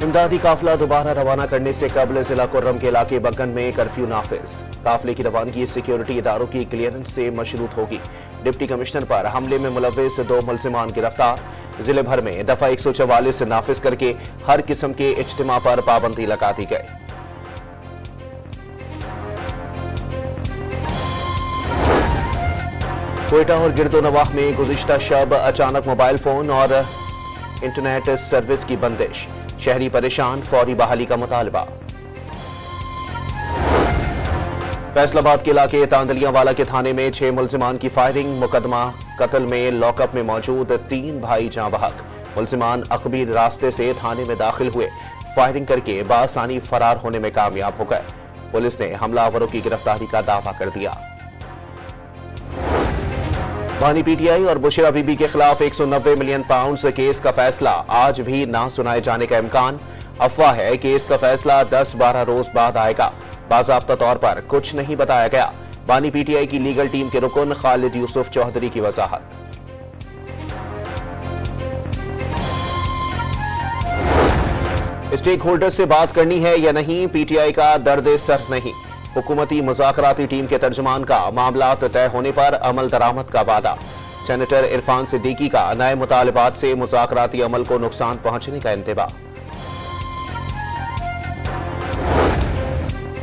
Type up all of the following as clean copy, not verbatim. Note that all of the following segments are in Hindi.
इमदादी काफिला दोबारा रवाना करने से कबल जिला कुर्रम के इलाके बगन में कर्फ्यू नाफिज। काफिले की रवानगी सिक्योरिटी इदारों की क्लियरेंस से मशरूत होगी। डिप्टी कमिश्नर पर हमले में मुलव्विस 2 मुल्जिमान गिरफ्तार। जिले भर में दफा 144 नाफिज करके हर किस्म के इज्तिमा पर पाबंदी लगा दी गई। कोयटा और गिरदोनवाह में गुज़िश्ता शब अचानक मोबाइल फोन और इंटरनेट सर्विस की बंदिश। शहरी परेशान, फौरी बहाली का मुतालबा। फैसलाबाद के इलाके तांदलियांवाला के थाने में 6 मुल्जिमान की फायरिंग। मुकदमा कत्ल में लॉकअप में मौजूद 3 भाई जाँ बहक। मुल्जिमान अकबीर रास्ते से थाने में दाखिल हुए, फायरिंग करके बासानी फरार होने में कामयाब हो गए। पुलिस ने हमलावरों की गिरफ्तारी का दावा कर दिया। बानी पीटीआई और बुशरा बीबी के खिलाफ 190 मिलियन पाउंड केस का फैसला आज भी ना सुनाए जाने का इम्कान। अफवाह है केस का फैसला 10-12 रोज बाद आएगा। बाज़ाब्ता तौर पर कुछ नहीं बताया गया। बानी पीटीआई की लीगल टीम के रुकन खालिद यूसुफ चौधरी की वजाहत। स्टेक होल्डर से बात करनी है या नहीं, पीटीआई का दर्द सर नहीं। हुकूमती मुज़ाकराती टीम के तर्जुमान का मामलात तय होने पर अमल दरामद का वादा। सेनेटर इरफान सिद्दीकी का नए मुतालबात से मुज़ाकराती अमल को नुकसान पहुंचने का इंतबा।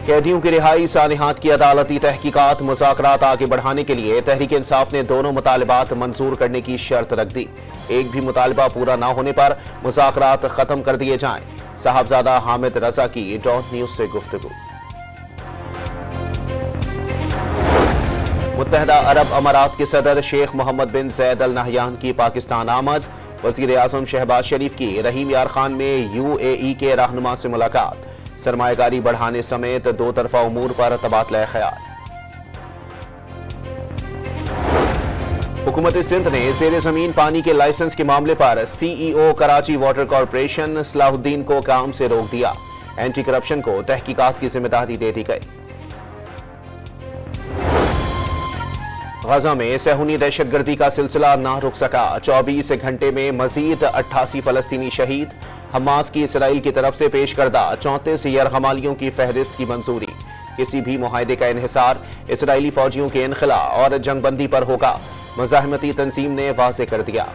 कैदियों की रिहाई, सानिहात की अदालती तहकीकात, मुज़ाकरात आगे बढ़ाने के लिए तहरीक इंसाफ ने दोनों मुतालबात मंजूर करने की शर्त रख दी। एक भी मुतालबा पूरा न होने पर मुज़ाकरात खत्म कर दिए जाएं। साहबजादा हामिद रजा की डॉट न्यूज से गुफ्तगू। मुत्तहदा अरब अमारात के सदर शेख मोहम्मद बिन जैद अल नहयान की पाकिस्तान आमद। वज़ीर आज़म शहबाज शरीफ की रहीम यार खान में UAE के रहनुमा से मुलाकात। सरमायाकारी बढ़ाने समेत 2 तरफा उमूर पर तबादला ख्याल। हुकूमत सिंध ने ज़ेरे ज़मीन पानी के लाइसेंस के मामले पर CEO Karachi water corporation Salahuddin को काम से रोक दिया। एंटी करप्शन को तहकीकात की जिम्मेदारी दे दी गई। गजा में सहूनी दहशतगर्दी का सिलसिला ना रुक सका। 24 घंटे में मजीद 88 फलस्तीनी शहीद। हमास की इसराइल की तरफ से पेश करदा 34 यरगमालियों की फहरिस्त की मंजूरी। किसी भी मुआहदे का इन्हिसार इसराइली फौजियों के इनखला और जंगबंदी पर होगा, मुजाहिमती तंजीम ने वाज़े कर दिया।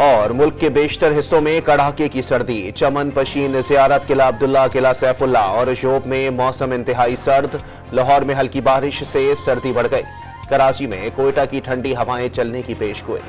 और मुल्क के बेशतर हिस्सों में कड़ाके की सर्दी। चमन पशीन ज़ियारत, किला अब्दुल्ला, किला सैफुल्ला और जोब में मौसम इंतहाई सर्द। लाहौर में हल्की बारिश से सर्दी बढ़ गई। कराची में कोयटा की ठंडी हवाएं चलने की पेशगोई।